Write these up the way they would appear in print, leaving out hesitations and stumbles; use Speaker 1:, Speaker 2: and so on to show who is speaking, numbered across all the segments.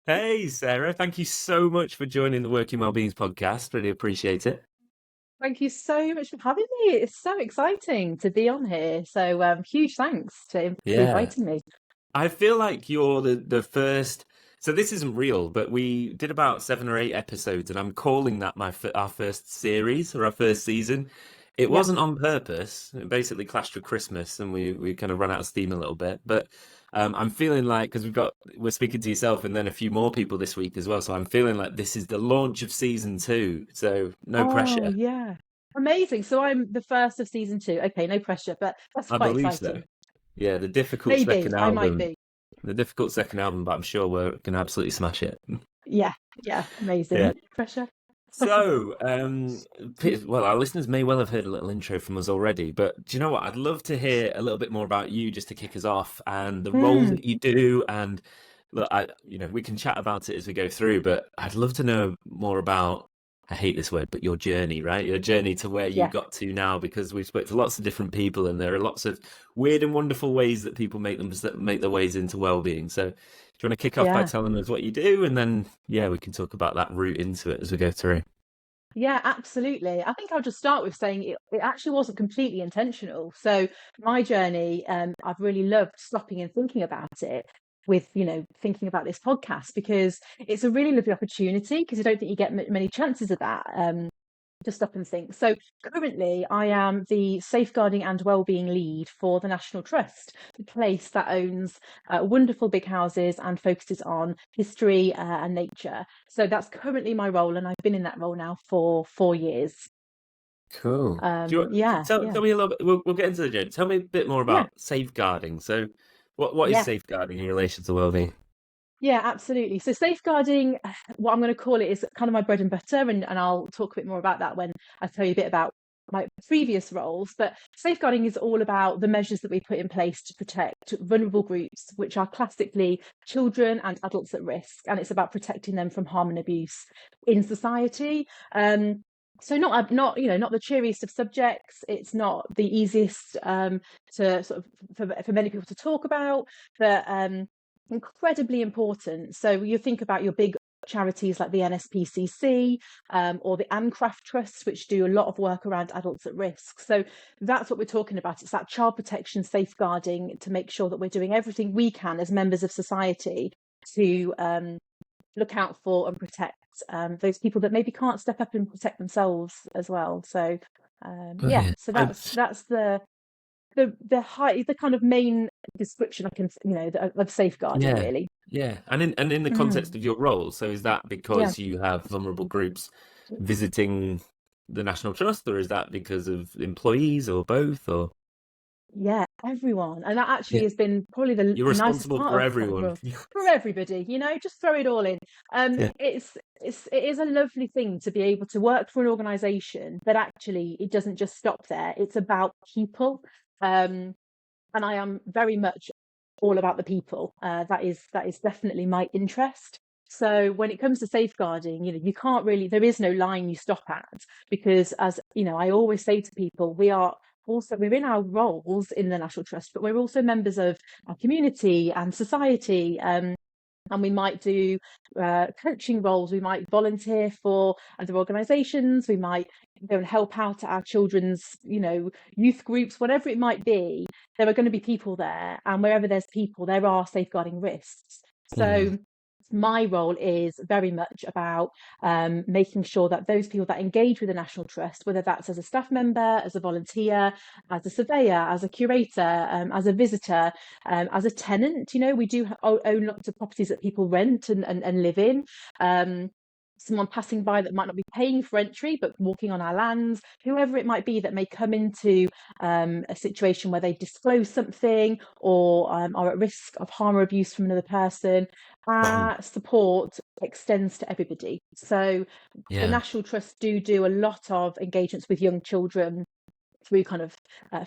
Speaker 1: Hey, Sarah, thank you so much for joining the Working Wellbeings podcast. Really appreciate it.
Speaker 2: Thank you so much for having me. It's so exciting to be on here. So, huge thanks for
Speaker 1: Yeah,
Speaker 2: inviting me.
Speaker 1: I feel like you're the first. So this isn't real, but we did about 7 or 8 episodes, and I'm calling that our first series or our first season. It
Speaker 2: Yeah.
Speaker 1: wasn't on purpose. It basically clashed with Christmas, and we kind of run out of steam a little bit. But I'm feeling like because we're speaking to yourself and then a few more people this week as well. So I'm feeling like this is the launch of season two. So no
Speaker 2: Oh,
Speaker 1: pressure.
Speaker 2: yeah. Amazing. So I'm the first of season two. Okay, no pressure, but that's
Speaker 1: I
Speaker 2: quite
Speaker 1: believe so.
Speaker 2: exciting.
Speaker 1: Yeah, the difficult
Speaker 2: Maybe
Speaker 1: second
Speaker 2: I might
Speaker 1: album.
Speaker 2: be.
Speaker 1: The difficult second album, but I'm sure we're gonna absolutely smash it.
Speaker 2: Yeah, yeah,
Speaker 1: Yeah.
Speaker 2: amazing. Pressure.
Speaker 1: So, well, our listeners may well have heard a little intro from us already, but do you know what? I'd love to hear a little bit more about you just to kick us off and the role
Speaker 2: Hmm.
Speaker 1: that you do. And look, we can chat about it as we go through, but I'd love to know more about, I hate this word, but your journey, right? Your journey to where you
Speaker 2: Yeah,
Speaker 1: got to now, because we've spoke to lots of different people and there are lots of weird and wonderful ways that people make their ways into well-being. So, do you want to kick off by
Speaker 2: yeah.
Speaker 1: telling us what you do, and then yeah, we can talk about that route into it as we go through.
Speaker 2: Yeah, absolutely. I think I'll just start with saying it actually wasn't completely intentional. So my journey, I've really loved stopping and thinking about it with, thinking about this podcast because it's a really lovely opportunity because I don't think you get many chances of that. To stop and think. So currently, I am the safeguarding and wellbeing lead for the National Trust, the place that owns wonderful big houses and focuses on history and nature. So that's currently my role, and I've been in that role now for 4 years.
Speaker 1: Cool.
Speaker 2: Yeah,
Speaker 1: Tell
Speaker 2: yeah,
Speaker 1: me a little bit. We'll get into the journey. Tell me a bit more
Speaker 2: yeah,
Speaker 1: about safeguarding. So, what is
Speaker 2: yeah.
Speaker 1: safeguarding in relation to well-being?
Speaker 2: Yeah, absolutely. So safeguarding, what I'm going to call it is kind of my bread and butter, and I'll talk a bit more about that when I tell you a bit about my previous roles. But safeguarding is all about the measures that we put in place to protect vulnerable groups, which are classically children and adults at risk, and it's about protecting them from harm and abuse in society. So not the cheeriest of subjects. It's not the easiest to sort of for many people to talk about, but incredibly important. So you think about your big charities like the NSPCC or the Ancraft Trust, which do a lot of work around adults at risk. So that's what we're talking about. It's that child protection safeguarding to make sure that we're doing everything we can as members of society to look out for and protect those people that maybe can't step up and protect themselves as well. So yeah,
Speaker 1: Brilliant.
Speaker 2: so that's the kind of main description I can of safeguarding
Speaker 1: Yeah,
Speaker 2: really.
Speaker 1: yeah. And in the context
Speaker 2: Mm,
Speaker 1: of your role, so is that
Speaker 2: yeah,
Speaker 1: because you have vulnerable groups visiting the National Trust, or is that because of employees, or both, or
Speaker 2: yeah, everyone, and that actually
Speaker 1: yeah,
Speaker 2: has been probably the
Speaker 1: you're
Speaker 2: nicest
Speaker 1: responsible
Speaker 2: part
Speaker 1: for
Speaker 2: of
Speaker 1: everyone.
Speaker 2: role for everybody. Just throw it all in.
Speaker 1: Yeah.
Speaker 2: It is a lovely thing to be able to work for an organisation that actually it doesn't just stop there. It's about people, um, and I am very much all about the people. That is definitely my interest. So when it comes to safeguarding, you can't really, there is no line you stop at because, as I always say to people, we're in our roles in the National Trust, but we're also members of our community and society. And we might do coaching roles. We might volunteer for other organisations. We might go and help out at our children's, youth groups, whatever it might be. There are going to be people there, and wherever there's people, there are safeguarding risks.
Speaker 1: Mm.
Speaker 2: So my role is very much about making sure that those people that engage with the National Trust, whether that's as a staff member, as a volunteer, as a surveyor, as a curator, as a visitor, as a tenant, we do own lots of properties that people rent and live in. Um, Someone passing by that might not be paying for entry but walking on our lands, whoever it might be that may come into a situation where they disclose something or are at risk of harm or abuse from another person,
Speaker 1: Fine.
Speaker 2: our support extends to everybody. So the
Speaker 1: Yeah.
Speaker 2: National Trust do a lot of engagements with young children through kind of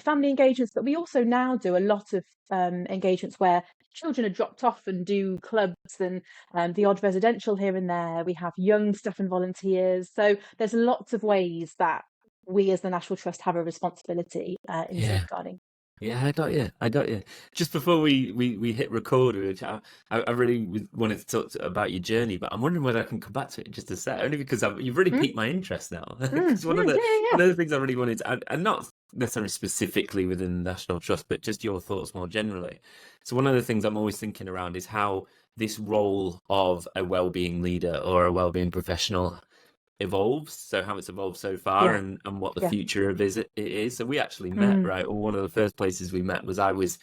Speaker 2: family engagements, but we also now do a lot of engagements where children are dropped off and do clubs and the odd residential here and there. We have young staff and volunteers. So there's lots of ways that we as the National Trust have a responsibility in
Speaker 1: Yeah.
Speaker 2: safeguarding.
Speaker 1: Yeah, I got you. I got you. Just before we hit record, I really wanted to talk about your journey, but I'm wondering whether I can come back to it in just a sec, only because you've really
Speaker 2: Mm,
Speaker 1: piqued my interest now. Because
Speaker 2: yeah, yeah, yeah.
Speaker 1: one of the things I really wanted to, and not necessarily specifically within the National Trust, but just your thoughts more generally. So one of the things I'm always thinking around is how this role of a well-being leader or a well-being professional evolves, so how it's evolved so far,
Speaker 2: Yeah,
Speaker 1: and what the
Speaker 2: yeah.
Speaker 1: future of it is. So we actually met,
Speaker 2: Mm,
Speaker 1: right? Or one of the first places we met was I was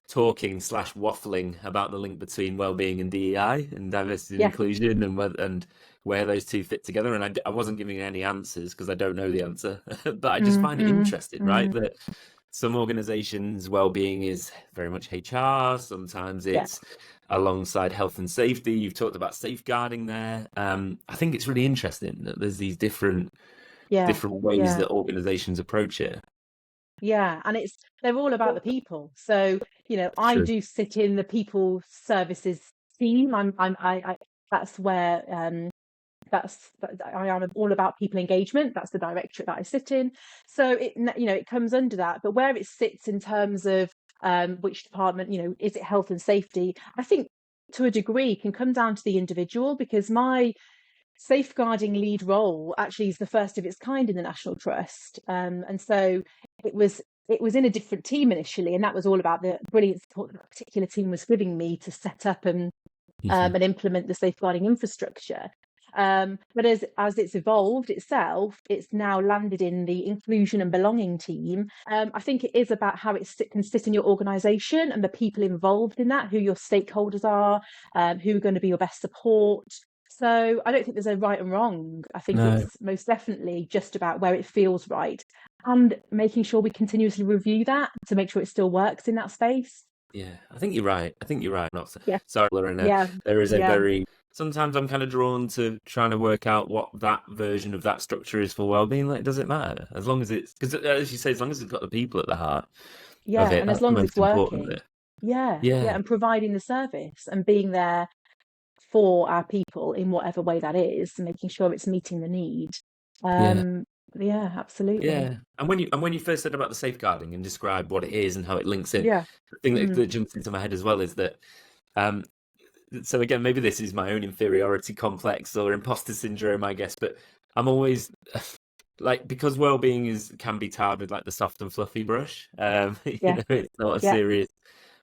Speaker 1: talking slash waffling about the link between well-being and DEI and diversity and
Speaker 2: yeah.
Speaker 1: inclusion, and where those two fit together. And I wasn't giving any answers because I don't know the answer, but I just
Speaker 2: Mm,
Speaker 1: find it
Speaker 2: mm,
Speaker 1: interesting, right?
Speaker 2: mm.
Speaker 1: That some organizations' well-being is very much HR. Sometimes
Speaker 2: Yeah,
Speaker 1: it's alongside health and safety. You've talked about safeguarding there. I think it's really interesting that there's these
Speaker 2: yeah,
Speaker 1: different ways
Speaker 2: yeah.
Speaker 1: that organizations approach it.
Speaker 2: Yeah, and they're all about the people. So, I
Speaker 1: True.
Speaker 2: do sit in the people services team. I that's where I am all about people engagement. That's the directorate that I sit in. So it comes under that. But where it sits in terms of which department, is it health and safety? I think to a degree can come down to the individual, because my safeguarding lead role actually is the first of its kind in the National Trust. And so it was it was in a different team initially, and that was all about the brilliant support that particular team was giving me to set up and implement the safeguarding infrastructure. But as it's evolved itself, it's now landed in the inclusion and belonging team. I think it is about how can sit in your organisation and the people involved in that, who your stakeholders are, who are going to be your best support. So I don't think there's a right and wrong. I think
Speaker 1: No.
Speaker 2: it's most definitely just about where it feels right, and making sure we continuously review that to make sure it still works in that space.
Speaker 1: Yeah, I think you're right. I think you're right. Not so,
Speaker 2: Yeah,
Speaker 1: sorry,
Speaker 2: yeah,
Speaker 1: there is a
Speaker 2: yeah,
Speaker 1: very sometimes I'm kind of drawn to trying to work out what that version of that structure is for well-being. Like, does it matter as long as it's because, as you say, as long as it's got the people at the heart of
Speaker 2: yeah.
Speaker 1: it,
Speaker 2: And as
Speaker 1: that's the
Speaker 2: long as it's
Speaker 1: most important
Speaker 2: working,
Speaker 1: bit.
Speaker 2: yeah, yeah,
Speaker 1: Yeah,
Speaker 2: and providing the service and being there for our people in whatever way that is, and making sure it's meeting the need.
Speaker 1: yeah,
Speaker 2: Um, yeah, absolutely.
Speaker 1: yeah. And when you first said about the safeguarding and described what it is and how it links in,
Speaker 2: Yeah.
Speaker 1: the thing
Speaker 2: Mm,
Speaker 1: that jumps into my head as well is that um, so again, maybe this is my own inferiority complex or imposter syndrome, I guess, but I'm always like because well-being is can be tarred with like the soft and fluffy brush.
Speaker 2: yeah,
Speaker 1: It's not a
Speaker 2: yeah,
Speaker 1: serious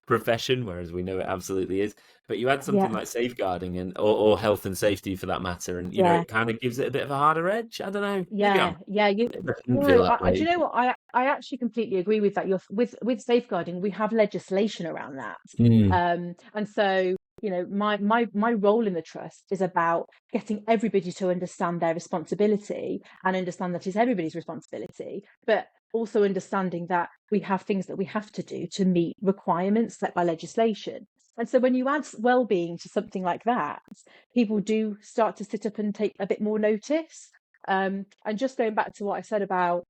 Speaker 1: profession, whereas we know it absolutely is. But you add something
Speaker 2: yeah,
Speaker 1: like safeguarding or health and safety for that matter, and
Speaker 2: yeah.
Speaker 1: it kind of gives it a bit of a harder edge. I don't know.
Speaker 2: Yeah, yeah,
Speaker 1: Maybe I shouldn't feel
Speaker 2: no,
Speaker 1: that
Speaker 2: do
Speaker 1: way.
Speaker 2: you know what? I actually completely agree with that. You're with safeguarding, we have legislation around that.
Speaker 1: Mm,
Speaker 2: And so, my role in the trust is about getting everybody to understand their responsibility and understand that it's everybody's responsibility, but also understanding that we have things that we have to do to meet requirements set by legislation. And so when you add well-being to something like that, people do start to sit up and take a bit more notice. And just going back to what I said about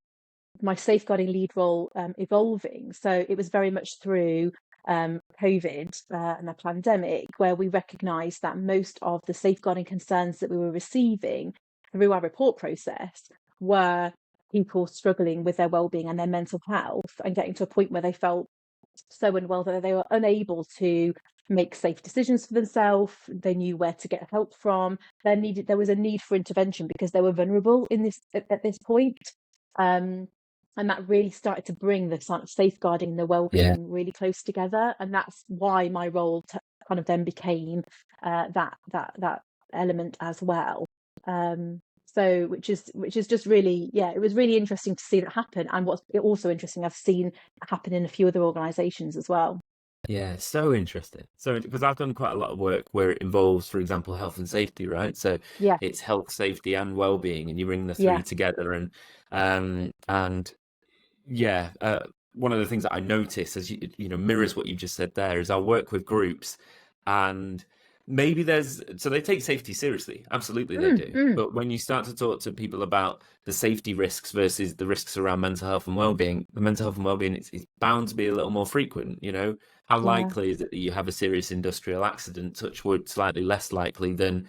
Speaker 2: my safeguarding lead role evolving, so it was very much through COVID and the pandemic where we recognised that most of the safeguarding concerns that we were receiving through our report process were people struggling with their well-being and their mental health, and getting to a point where they felt so unwell that they were unable to make safe decisions for themselves. They knew where to get help from. There was a need for intervention because they were vulnerable in this at this point. Um, and that really started to bring the sort of safeguarding and the
Speaker 1: yeah,
Speaker 2: well-being really close together. And that's why my role kind of then became that element as well. So which is just really, yeah, it was really interesting to see that happen. And what's also interesting, I've seen happen in a few other organizations as well.
Speaker 1: yeah. So interesting. So because I've done quite a lot of work where it involves, for example, health and safety, right? So
Speaker 2: Yeah,
Speaker 1: it's health, safety, and well-being, and you bring the three
Speaker 2: yeah,
Speaker 1: together, and yeah, one of the things that I notice as mirrors what you just said there is I'll work with groups and maybe so they take safety seriously. Absolutely they
Speaker 2: mm,
Speaker 1: do.
Speaker 2: mm,
Speaker 1: But when you start to talk to people about the safety risks versus the risks around mental health and well-being, the mental health and well-being it's bound to be a little more frequent, How
Speaker 2: yeah,
Speaker 1: likely is it that you have a serious industrial accident, touch wood, slightly less likely than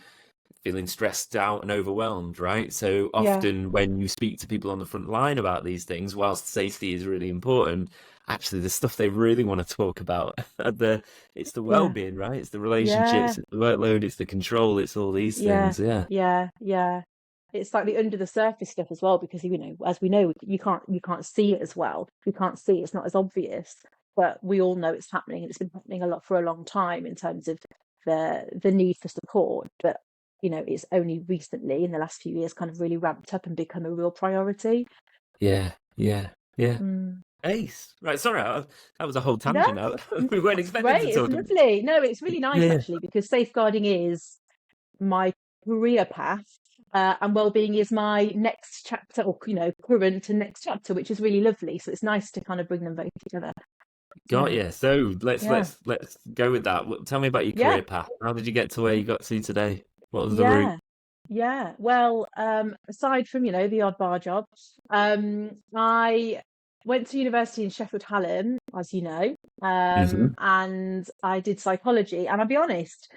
Speaker 1: feeling stressed out and overwhelmed, right? So
Speaker 2: yeah,
Speaker 1: often when you speak to people on the front line about these things, whilst safety is really important, actually the stuff they really want to talk about. It's the
Speaker 2: Yeah,
Speaker 1: well-being, right? It's the
Speaker 2: yeah,
Speaker 1: relationships, it's the workload, it's the control, it's all these
Speaker 2: yeah,
Speaker 1: things. Yeah.
Speaker 2: yeah. It's like the under the surface stuff as well, because as we know, you can't see it as well. You can't see it's not as obvious, but we all know it's happening, and it's been happening a lot for a long time in terms of the need for support. But it's only recently in the last few years kind of really ramped up and become a real priority.
Speaker 1: Yeah, yeah, yeah.
Speaker 2: Mm.
Speaker 1: Ace. Right, sorry, that was a whole
Speaker 2: No,
Speaker 1: tangent. We weren't
Speaker 2: it's
Speaker 1: expecting to
Speaker 2: great. It's
Speaker 1: talk.
Speaker 2: lovely. No, it's really nice
Speaker 1: Yeah.
Speaker 2: actually, because safeguarding is my career path, and well-being is my next chapter, or current and next chapter, which is really lovely. So it's nice to kind of bring them both together.
Speaker 1: Got
Speaker 2: Yeah,
Speaker 1: you. So let's
Speaker 2: yeah,
Speaker 1: let's let's go with that. Tell me about your
Speaker 2: yeah,
Speaker 1: career path. How did you get to where you got to today? What was the route?
Speaker 2: yeah, yeah. Well, aside from the odd bar job, I went to university in Sheffield Hallam, as you know,
Speaker 1: Hmm.
Speaker 2: and I did psychology. And I'll be honest,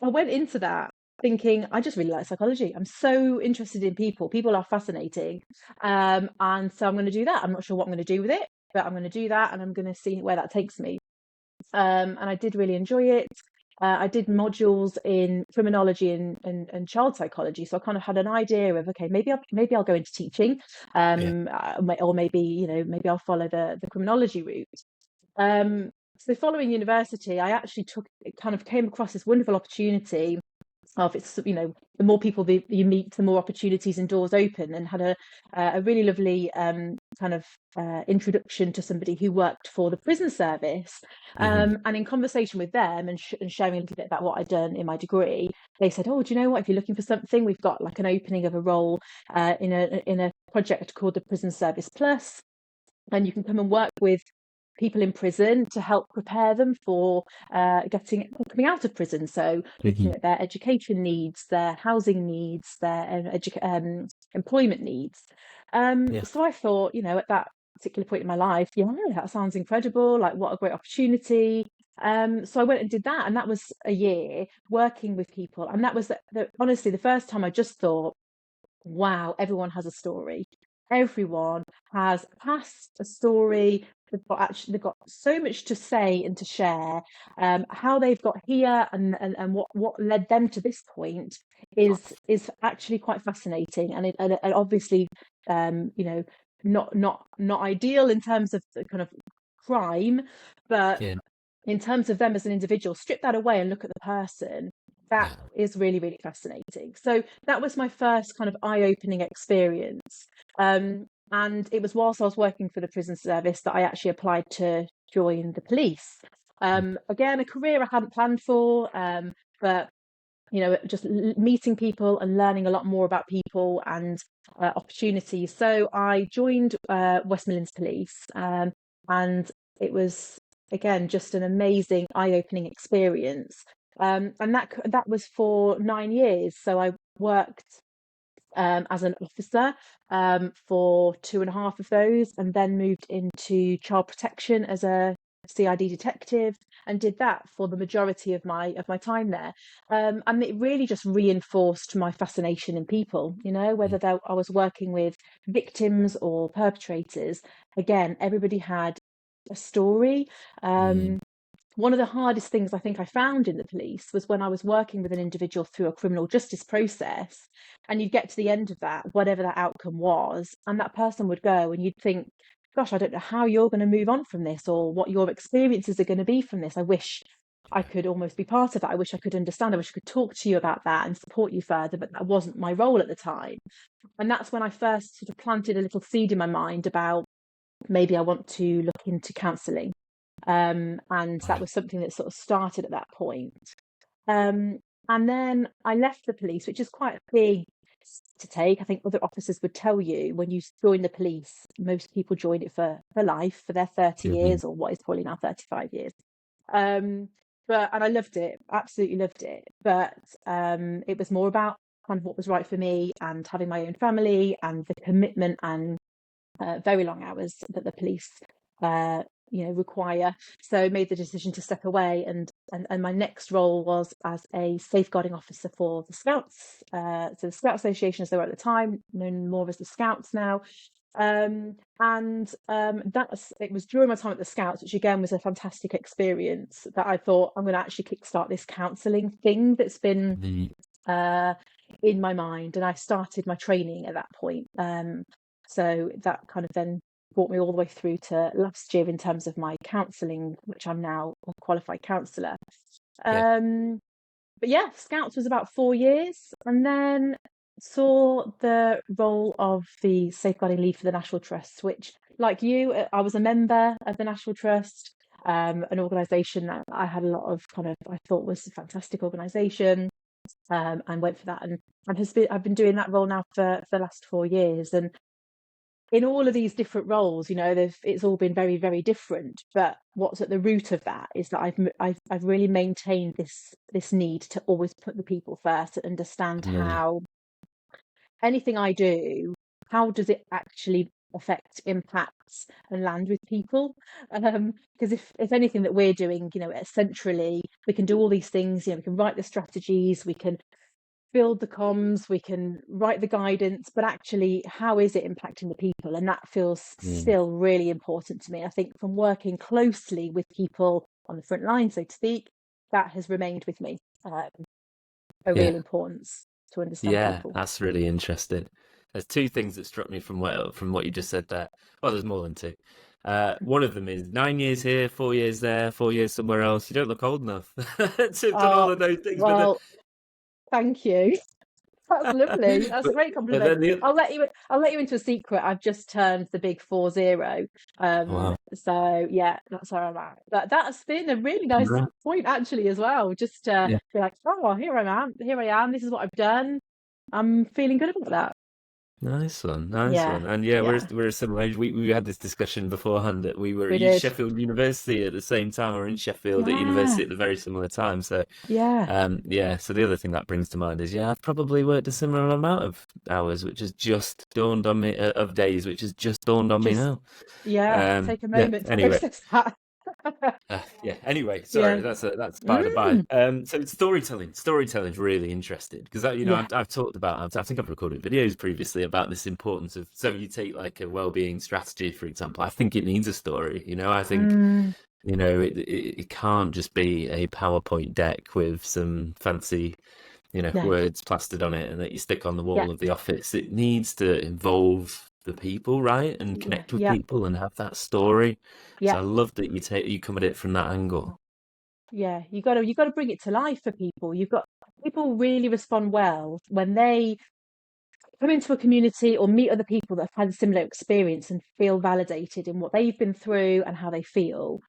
Speaker 2: I went into that thinking I just really like psychology. I'm so interested in people. People are fascinating. And so I'm going to do that. I'm not sure what I'm going to do with it, but I'm going to do that, and I'm going to see where that takes me. And I did really enjoy it. I did modules in criminology and child psychology, so I kind of had an idea of, okay, maybe I'll go into teaching,
Speaker 1: Yeah.
Speaker 2: or maybe maybe I'll follow the criminology route. So following university, I actually kind of came across this wonderful opportunity of, it's the more people that you meet, the more opportunities and doors open, and had a really lovely kind of introduction to somebody who worked for the prison service,
Speaker 1: Hmm.
Speaker 2: and in conversation with them and sharing a little bit about what I'd done in my degree, they said, oh, do you know what, if you're looking for something, we've got like an opening of a role in a project called the Prison Service Plus, and you can come and work with people in prison to help prepare them for coming out of prison. So looking
Speaker 1: Hmm.
Speaker 2: at their education needs, their housing needs, their employment needs.
Speaker 1: Yeah.
Speaker 2: So I thought, at that particular point in my life, yeah, that sounds incredible. Like, what a great opportunity. So I went and did that, and that was a year working with people, and that was honestly the first time I just thought, wow, everyone has a story. Everyone has a past, a story. They've got so much to say and to share. How they've got here, and what led them to this point is actually quite fascinating, and obviously, not ideal in terms of the kind of crime, but
Speaker 1: Yeah.
Speaker 2: in terms of them as an individual, strip that away and look at the person. That
Speaker 1: Yeah.
Speaker 2: is really, really fascinating. So that was my first kind of eye-opening experience. And it was whilst I was working for the prison service that I actually applied to join the police. Again, a career I hadn't planned for, but just meeting people and learning a lot more about people and opportunities. So I joined West Midlands Police, and it was, again, just an amazing eye-opening experience. And that was for 9 years. So I worked as an officer for 2.5 of those, and then moved into child protection as a CID detective, and did that for the majority of my time there. And it really just reinforced my fascination in people. Whether I was working with victims or perpetrators, again, everybody had a story.
Speaker 1: Mm.
Speaker 2: Um, One of the hardest things I think I found in the police was when I was working with an individual through a criminal justice process, and you'd get to the end of that, whatever that outcome was, and that person would go, and you'd think, gosh, I don't know how you're going to move on from this, or what your experiences are going to be from this. I wish I could almost be part of that. I wish I could understand. I wish I could talk to you about that and support you further, but that wasn't my role at the time. And that's when I first sort of planted a little seed in my mind about, maybe I want to look into counselling. And that
Speaker 1: Right.
Speaker 2: was something that sort of started at that point. Um, and then I left the police, which is quite a big to take. I think other officers would tell you, when you join the police, most people join it for life, for their 30
Speaker 1: Hmm.
Speaker 2: years, or what is probably now 35 years. Um, and I loved it, absolutely loved it. But it was more about kind of what was right for me, and having my own family, and the commitment and very long hours that the police uh, require. So made the decision to step away, and my next role was as a safeguarding officer for the Scouts. So the Scout Association, as they were at the time, known more as the Scouts now. That's it was during my time at the Scouts, which again was a fantastic experience, that I thought I'm going to actually kickstart this counselling thing that's been
Speaker 1: Mm.
Speaker 2: uh, in my mind, and I started my training at that point. So that kind of then brought me all the way through to last year in terms of my counselling, which I'm now a qualified counsellor.
Speaker 1: Yeah,
Speaker 2: Um, but yeah, Scouts was about 4 years, and then saw the role of the safeguarding lead for the National Trust, which, like you, I was a member of the National Trust, an organisation that I had a lot of I thought was a fantastic organisation, and went for that, and I've been doing that role now for the last 4 years, and in all of these different roles, it's all been very, very different. But what's at the root of that is that I've really maintained this need to always put the people first and understand
Speaker 1: yeah,
Speaker 2: how anything I do, how does it actually affect, impacts, and land with people? Because if anything that we're doing, centrally, we can do all these things. We can write the strategies, we can build the comms, we can write the guidance, but actually, how is it impacting the people? And that feels
Speaker 1: mm,
Speaker 2: still really important to me. I think from working closely with people on the front line, so to speak, that has remained with me, a
Speaker 1: yeah,
Speaker 2: real importance to understand
Speaker 1: yeah.
Speaker 2: people.
Speaker 1: That's really interesting. There's two things that struck me from what you just said there. Well, there's more than two. One of them is 9 years here, 4 years there, 4 years somewhere else. You don't look old enough to have done all
Speaker 2: Oh,
Speaker 1: of those things,
Speaker 2: well, thank you. That's lovely. That's a
Speaker 1: but,
Speaker 2: great
Speaker 1: but
Speaker 2: compliment.
Speaker 1: then the
Speaker 2: I'll let you into a secret. I've just turned the big 40.
Speaker 1: wow,
Speaker 2: So yeah, that's where I'm at. But that's been a really nice
Speaker 1: right.
Speaker 2: point actually as well. Just to
Speaker 1: Yeah.
Speaker 2: be like, oh, here I am. Here I am. This is what I've done. I'm feeling good about that.
Speaker 1: Nice one, nice
Speaker 2: Yeah,
Speaker 1: one. And yeah,
Speaker 2: yeah,
Speaker 1: we're a similar age. We had this discussion beforehand that we were
Speaker 2: we
Speaker 1: at
Speaker 2: did.
Speaker 1: Sheffield University at the same time, or in Sheffield at
Speaker 2: Yeah,
Speaker 1: university at the very similar time. So
Speaker 2: yeah.
Speaker 1: yeah. So the other thing that brings to mind is yeah, I've probably worked a similar amount of hours, which has just dawned on me of days, which has just dawned on me
Speaker 2: Just
Speaker 1: now.
Speaker 2: yeah. Take a
Speaker 1: Yeah.
Speaker 2: moment to
Speaker 1: Anyway,
Speaker 2: process that.
Speaker 1: yeah. Anyway, sorry,
Speaker 2: Yeah.
Speaker 1: that's by the by.
Speaker 2: Mm,
Speaker 1: So storytelling's really interesting because
Speaker 2: yeah.
Speaker 1: I've talked about I think I've recorded videos previously about this importance of so you take like a well-being strategy for example. I think it needs a story. I think
Speaker 2: Mm,
Speaker 1: it can't just be a PowerPoint deck with some fancy
Speaker 2: no.
Speaker 1: words plastered on it and that you stick on the
Speaker 2: Yeah.
Speaker 1: wall of the office. It needs to involve the people, right? And
Speaker 2: Yeah.
Speaker 1: connect with
Speaker 2: Yeah.
Speaker 1: people and have that story. So
Speaker 2: Yeah.
Speaker 1: I love that you come at it from that angle.
Speaker 2: Yeah, you got to bring it to life for people. You've got People really respond well when they come into a community or meet other people that have had a similar experience and feel validated in what they've been through and how they feel.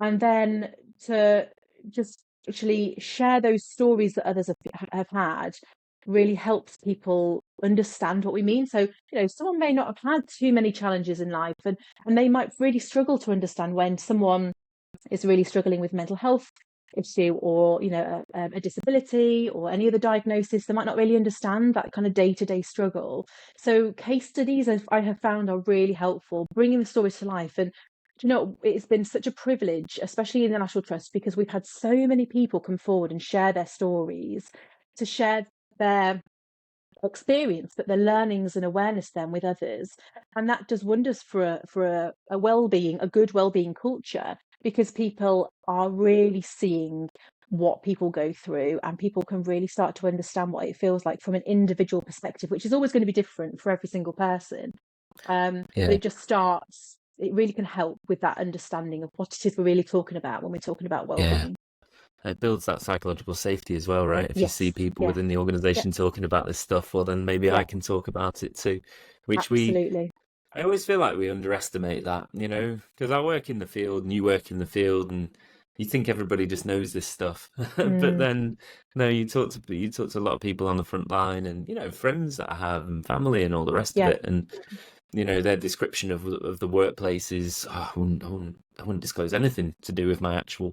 Speaker 2: And then to just actually share those stories that others have had really helps people understand what we mean. So, someone may not have had too many challenges in life, and they might really struggle to understand when someone is really struggling with mental health issue, or a disability or any other diagnosis. They might not really understand that kind of day-to-day struggle. So case studies, I have found, are really helpful, bringing the stories to life. And it's been such a privilege, especially in the National Trust, because we've had so many people come forward and share their stories, to share their experience, but their learnings and awareness then with others. And that does wonders for a well-being, a good well-being culture, because people are really seeing what people go through, and people can really start to understand what it feels like from an individual perspective, which is always going to be different for every single person. But
Speaker 1: Yeah,
Speaker 2: it really can help with that understanding of what it is we're really talking about when we're talking about
Speaker 1: yeah.
Speaker 2: well-being.
Speaker 1: It builds that psychological safety as well, right? If you see
Speaker 2: Yes.
Speaker 1: people
Speaker 2: Yeah.
Speaker 1: within the
Speaker 2: Yeah.
Speaker 1: organization talking about this stuff, well, then maybe I
Speaker 2: Yeah.
Speaker 1: can talk about it too. Which
Speaker 2: Absolutely.
Speaker 1: I always feel like we underestimate that, because I work in the field and you work in the field and you think everybody just knows this stuff. But
Speaker 2: Mm,
Speaker 1: then, you talk to a lot of people on the front line and, friends that I have and family and all the rest of
Speaker 2: yeah.
Speaker 1: it. And their description of the workplace is, oh, I wouldn't disclose anything to do with my actual,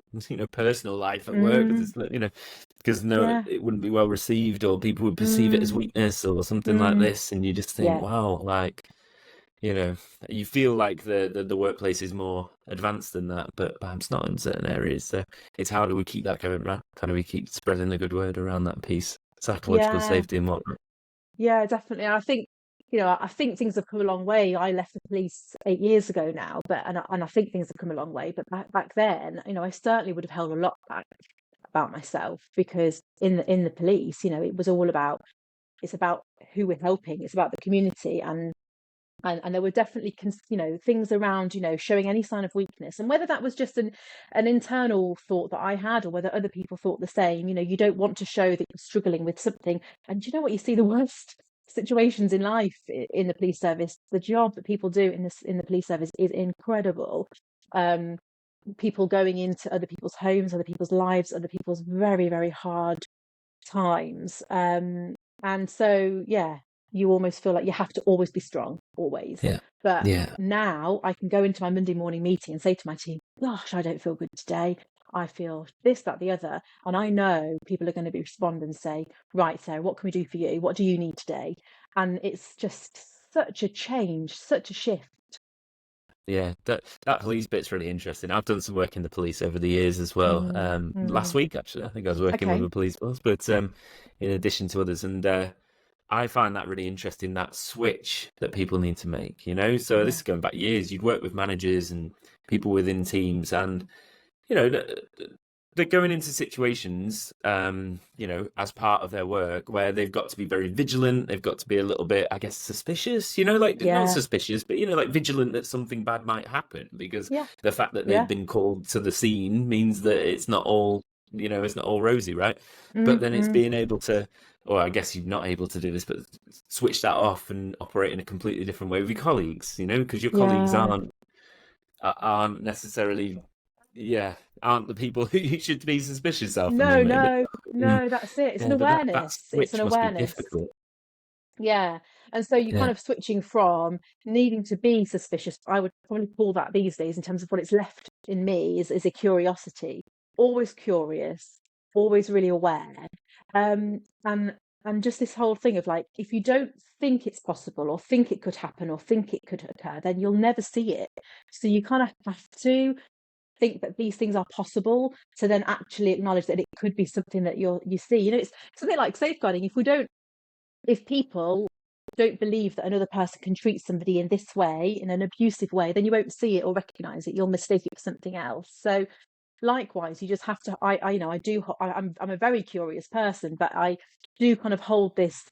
Speaker 1: personal life at work,
Speaker 2: Mm,
Speaker 1: because no,
Speaker 2: yeah.
Speaker 1: it wouldn't be well received, or people would perceive it as
Speaker 2: Mm,
Speaker 1: weakness or something like
Speaker 2: mm,
Speaker 1: this, and you just think,
Speaker 2: yeah.
Speaker 1: wow, like, you know, you feel like the workplace is more advanced than that, but perhaps not in certain areas. So it's how do we keep that going, right? How do we keep spreading the good word around that piece, psychological
Speaker 2: Yeah.
Speaker 1: safety and whatnot?
Speaker 2: Yeah, definitely. I think I think things have come a long way. I left the police 8 years ago now, but and I think things have come a long way. But back then, I certainly would have held a lot back about myself, because in the police, it was all about, it's about who we're helping, it's about the community, and there were definitely things around showing any sign of weakness, and whether that was just an internal thought that I had, or whether other people thought the same. You don't want to show that you're struggling with something. And you know what, you see the worst situations in life in the police service. The job that people do in the police service is incredible. People going into other people's homes, other people's lives, other people's very, very hard times. And so, yeah, you almost feel like you have to always be strong, always.
Speaker 1: Yeah.
Speaker 2: But
Speaker 1: Yeah.
Speaker 2: now I can go into my Monday morning meeting and say to my team, gosh, I don't feel good today. I feel this, that, the other. And I know people are going to respond and say, right, Sarah, what can we do for you? What do you need today? And it's just such a change, such a shift.
Speaker 1: Yeah, that police bit's really interesting. I've done some work in the police over the years as well. Last week, actually, I think I was working with
Speaker 2: Okay.
Speaker 1: a police force, but in addition to others, and I find that really interesting, that switch that people need to make. So this
Speaker 2: Yeah.
Speaker 1: is going back years. You'd work with managers and people within teams, and they're going into situations, as part of their work, where they've got to be very vigilant. They've got to be a little bit, I guess, suspicious, like not
Speaker 2: Yeah.
Speaker 1: suspicious, but, like vigilant that something bad might happen, because
Speaker 2: Yeah.
Speaker 1: the fact that they've
Speaker 2: Yeah.
Speaker 1: been called to the scene means that it's not all, it's not all rosy, right? But then it's
Speaker 2: Mm-hmm.
Speaker 1: being able to, or I guess you're not able to do this, but switch that off and operate in a completely different way with your colleagues, because your colleagues
Speaker 2: Yeah.
Speaker 1: aren't necessarily, yeah, aren't the people who you should be suspicious of. I
Speaker 2: No,
Speaker 1: mean,
Speaker 2: no,
Speaker 1: yeah,
Speaker 2: no, that's it. It's an
Speaker 1: yeah, but that
Speaker 2: awareness. It's an
Speaker 1: switch must be
Speaker 2: awareness.
Speaker 1: difficult.
Speaker 2: Yeah. And so you're
Speaker 1: Yeah,
Speaker 2: kind of switching from needing to be suspicious. I would probably call that these days, in terms of what it's left in me, is a curiosity. Always curious, always really aware. And just this whole thing of like, if you don't think it's possible, or think it could happen, or think it could occur, then you'll never see it. So you kind of have to think that these things are possible, to then actually acknowledge that it could be something that you see. It's a bit like safeguarding. If people don't believe that another person can treat somebody in this way, in an abusive way, then you won't see it or recognize it. You'll mistake it for something else. So likewise, you just have to, I'm a very curious person, but I do kind of hold this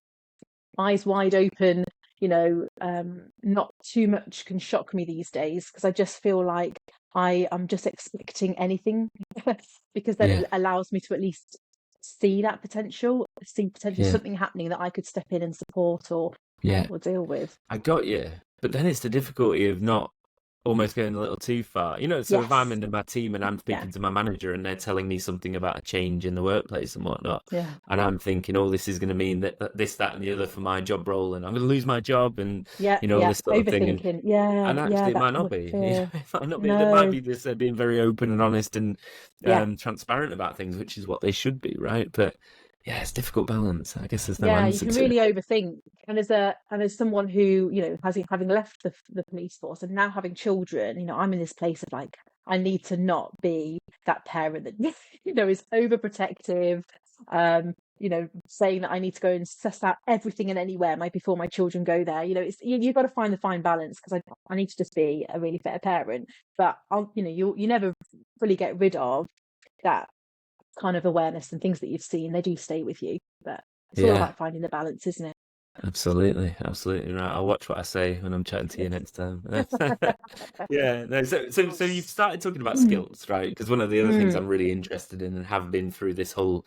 Speaker 2: eyes wide open. Not too much can shock me these days, because I just feel like I am just expecting anything, because then
Speaker 1: yeah,
Speaker 2: it allows me to at least see potential
Speaker 1: yeah,
Speaker 2: something happening that I could step in and support,
Speaker 1: yeah.
Speaker 2: or deal with.
Speaker 1: I got you. But then it's the difficulty of not almost going a little too far. So if I'm
Speaker 2: Yes.
Speaker 1: in my team and I'm
Speaker 2: Yeah.
Speaker 1: speaking to my manager and they're telling me something about a change in the workplace and whatnot,
Speaker 2: Yeah.
Speaker 1: and I'm thinking, oh, this is going to mean that this, that, and the other for my job role, and I'm going to lose my job, and
Speaker 2: Yeah.
Speaker 1: all
Speaker 2: Yeah.
Speaker 1: this sort of thing. And
Speaker 2: Overthinking. Yeah. Yeah.
Speaker 1: actually, it
Speaker 2: That
Speaker 1: might not
Speaker 2: would
Speaker 1: be.
Speaker 2: fear.
Speaker 1: It might not be. There might
Speaker 2: No.
Speaker 1: be this being very open and honest and
Speaker 2: Yeah.
Speaker 1: transparent about things, which is what they should be, right? But yeah, it's a difficult balance. I guess there's no
Speaker 2: Yeah, you
Speaker 1: answer
Speaker 2: can
Speaker 1: to
Speaker 2: really
Speaker 1: it.
Speaker 2: overthink. And as someone who, having left the police force and now having children, I'm in this place of like, I need to not be that parent that is overprotective, saying that I need to go and suss out everything and anywhere before my children go there. You've got to find the fine balance, because I need to just be a really fair parent, but you never fully get rid of that kind of awareness, and things that you've seen, they do stay with you. But it's all
Speaker 1: Yeah.
Speaker 2: about finding the balance, isn't
Speaker 1: Absolutely, absolutely right. I'll watch what I say when I'm chatting to you
Speaker 2: it?
Speaker 1: next time. Yeah, no. So you've started talking about
Speaker 2: Mm,
Speaker 1: skills, right? Because one of the other things
Speaker 2: mm,
Speaker 1: I'm really interested in, and have been through these whole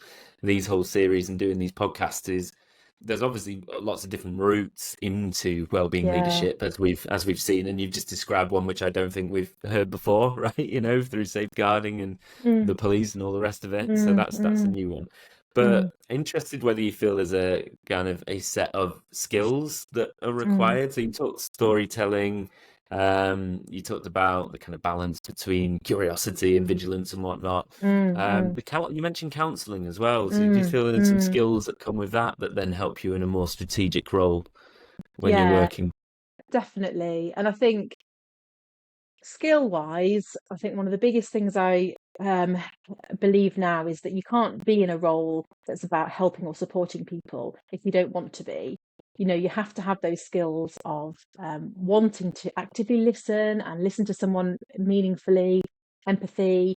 Speaker 1: series and doing these podcasts, is there's obviously lots of different routes into well-being
Speaker 2: yeah.
Speaker 1: leadership, as we've seen, and you've just described one which I don't think we've heard before, right? Through safeguarding and
Speaker 2: Mm,
Speaker 1: the police and all the rest of it. So
Speaker 2: mm,
Speaker 1: that's a
Speaker 2: mm,
Speaker 1: new one.
Speaker 2: mm,
Speaker 1: But interested whether you feel there's a kind of a set of skills that are
Speaker 2: mm,
Speaker 1: required. So you talked storytelling, you talked about the kind of balance between curiosity and vigilance and whatnot.
Speaker 2: mm, mm,
Speaker 1: You mentioned counselling as well. So do you
Speaker 2: mm,
Speaker 1: feel there's some
Speaker 2: mm.
Speaker 1: skills that come with that then help you in a more strategic role when you're
Speaker 2: Yeah,
Speaker 1: working?
Speaker 2: definitely. And I think skill wise, I think one of the biggest things I believe now is that you can't be in a role that's about helping or supporting people if you don't want to be. you have to have those skills of wanting to actively listen and listen to someone meaningfully, empathy,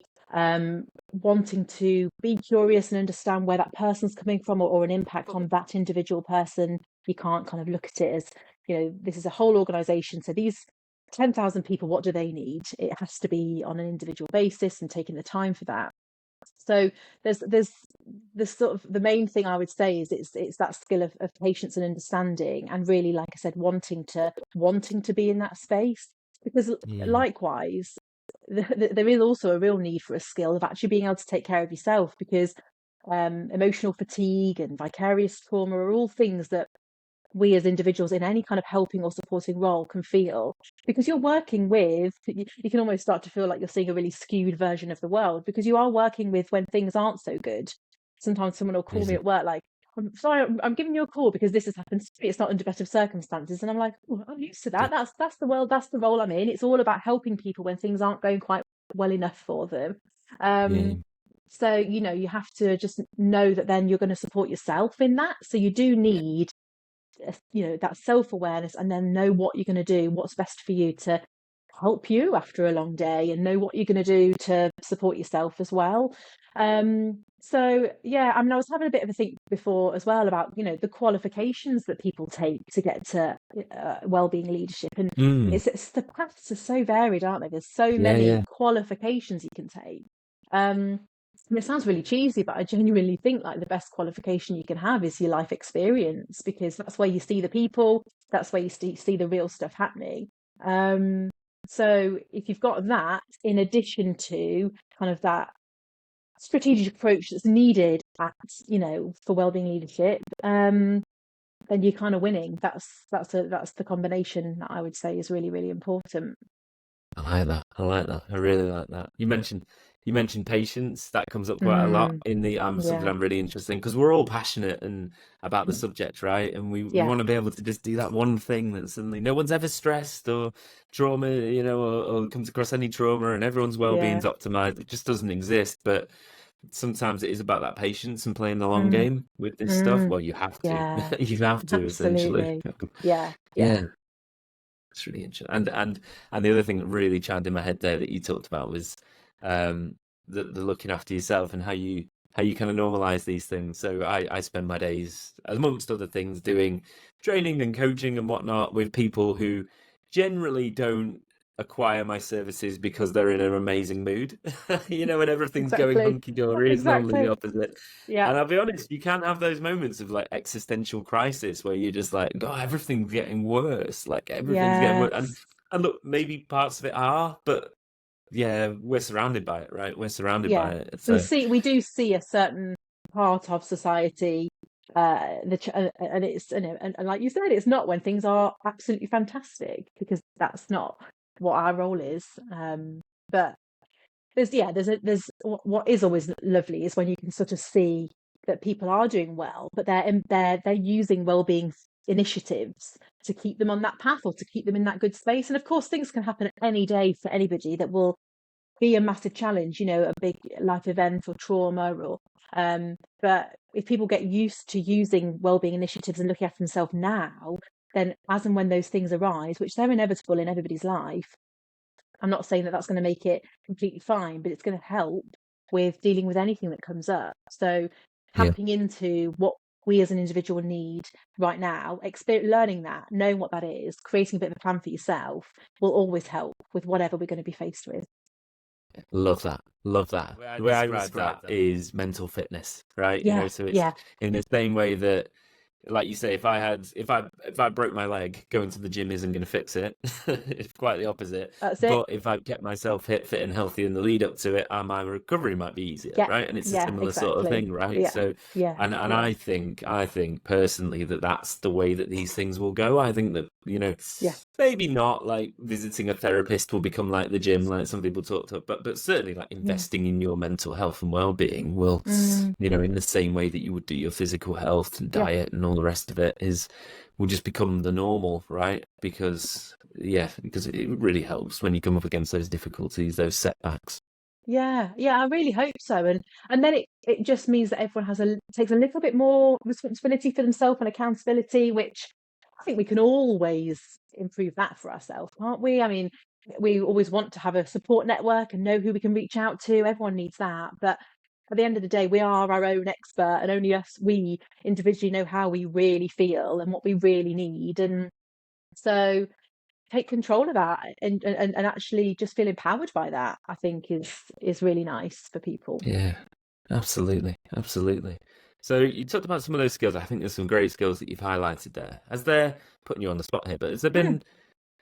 Speaker 2: wanting to be curious and understand where that person's coming from, or an impact on that individual person. You can't kind of look at it as, this is a whole organization. So these 10,000 people, what do they need? It has to be on an individual basis and taking the time for that. So there's this sort of, the main thing I would say is it's that skill of patience and understanding, and really, like I said, wanting to be in that space. Because
Speaker 1: Mm.
Speaker 2: likewise, there is also a real need for a skill of actually being able to take care of yourself, because emotional fatigue and vicarious trauma are all things that we as individuals in any kind of helping or supporting role can feel, because you're working with, you can almost start to feel like you're seeing a really skewed version of the world, because you are working with when things aren't so good. Sometimes someone will call me
Speaker 1: Amazing.
Speaker 2: at work like, I'm sorry, I'm giving you a call because this has happened to me. It's not under better circumstances. And I'm like, oh, I'm used to that. That's the world, that's the role I'm in. It's all about helping people when things aren't going quite well enough for them.
Speaker 1: Yeah.
Speaker 2: um so you have to just know that then you're going to support yourself in that. So you do
Speaker 1: Yeah.
Speaker 2: need that self-awareness, and then know what you're going to do, what's best for you to help you after a long day, and know what you're going to do to support yourself as well. So yeah, I mean, I was having a bit of a think before as well about the qualifications that people take to get to well-being leadership. And
Speaker 1: Mm.
Speaker 2: it's the paths are so varied, aren't they? There's so
Speaker 1: Yeah,
Speaker 2: many
Speaker 1: yeah.
Speaker 2: qualifications you can take. And it sounds really cheesy, but I genuinely think like the best qualification you can have is your life experience, because that's where you see the people, that's where you see the real stuff happening. Um, so if you've got that, in addition to kind of that strategic approach that's needed for wellbeing leadership, then you're kind of winning. That's the combination that I would say is really, really important.
Speaker 1: I like that. I like that. I really like that. You mentioned patience. That comes up quite a lot
Speaker 2: Mm,
Speaker 1: in the something
Speaker 2: yeah,
Speaker 1: I'm really interested in, because we're all passionate and about the subject, right? And we
Speaker 2: yeah,
Speaker 1: want to be able to just do that one thing that suddenly no one's ever stressed or trauma, or comes across any trauma, and everyone's
Speaker 2: yeah.
Speaker 1: well-being's optimized. It just doesn't exist. But sometimes it is about that patience and playing the long
Speaker 2: Mm,
Speaker 1: game with this stuff.
Speaker 2: mm,
Speaker 1: Well, you have to.
Speaker 2: yeah.
Speaker 1: You have to, essentially.
Speaker 2: Absolutely. Yeah, yeah.
Speaker 1: Yeah. It's really interesting. And the other thing that really chimed in my head there that you talked about was the looking after yourself, and how you kind of normalize these things. So I spend my days, amongst other things, doing training and coaching and whatnot with people who generally don't acquire my services because they're in an amazing mood. When everything's going
Speaker 2: Exactly.
Speaker 1: hunky-dory, it's normally the
Speaker 2: Exactly.
Speaker 1: opposite.
Speaker 2: Yeah.
Speaker 1: And I'll be honest, you can have those moments of like existential crisis where you're just like, God, everything's getting worse. Like everything's getting worse. And
Speaker 2: Yes.
Speaker 1: and look, maybe parts of it are, but yeah, we're surrounded by it, right? We're surrounded
Speaker 2: Yeah.
Speaker 1: by it. So
Speaker 2: We do see a certain part of society, and it's, and like you said, it's not when things are absolutely fantastic, because that's not what our role is. But there's what is always lovely is when you can sort of see that people are doing well, but they're using well-being initiatives to keep them on that path, or to keep them in that good space. And of course, things can happen any day for anybody that will be a massive challenge, a big life event or trauma, or but if people get used to using well-being initiatives and looking after themselves now, then as and when those things arise, which they're inevitable in everybody's life, I'm not saying that that's going to make it completely fine, but it's going to help with dealing with anything that comes up. So
Speaker 1: yeah,
Speaker 2: tapping into what we as an individual need right now, learning that, knowing what that is, creating a bit of a plan for yourself, will always help with whatever we're going to be faced with.
Speaker 1: love that. Love that. The way I describe that is mental fitness, right?
Speaker 2: Yeah,
Speaker 1: So it's
Speaker 2: yeah,
Speaker 1: in the same way that, like you say, if I broke my leg, going to the gym isn't going to fix it. It's quite the opposite.
Speaker 2: that's it.
Speaker 1: But if I kept myself fit and healthy in the lead up to it, my recovery might be easier,
Speaker 2: Yeah,
Speaker 1: right? And it's a
Speaker 2: yeah,
Speaker 1: similar sort of
Speaker 2: exactly.
Speaker 1: thing, right?
Speaker 2: Yeah,
Speaker 1: So,
Speaker 2: yeah,
Speaker 1: and
Speaker 2: yeah,
Speaker 1: I think personally that that's the way that these things will go. I think that
Speaker 2: yeah.
Speaker 1: maybe not like visiting a therapist will become like the gym, like some people talked about, but certainly like
Speaker 2: Mm,
Speaker 1: investing in your mental health and well-being will,
Speaker 2: mm,
Speaker 1: in the same way that you would do your physical health and
Speaker 2: yeah.
Speaker 1: diet and all the rest of it will just become the normal, right? Because it really helps when you come up against those difficulties, those setbacks.
Speaker 2: Yeah, yeah, I really hope so. And then it just means that everyone takes a little bit more responsibility for themselves and accountability, which I think we can always improve that for ourselves, can't we? I mean, we always want to have a support network and know who we can reach out to. Everyone needs that. But at the end of the day, we are our own expert, and only we individually know how we really feel and what we really need. And so take control of that and actually just feel empowered by that, I think is really nice for people.
Speaker 1: Yeah, absolutely, absolutely. So you talked about some of those skills. I think there's some great skills that you've highlighted there. Has there, putting you on the spot here, but has there
Speaker 2: Mm.
Speaker 1: been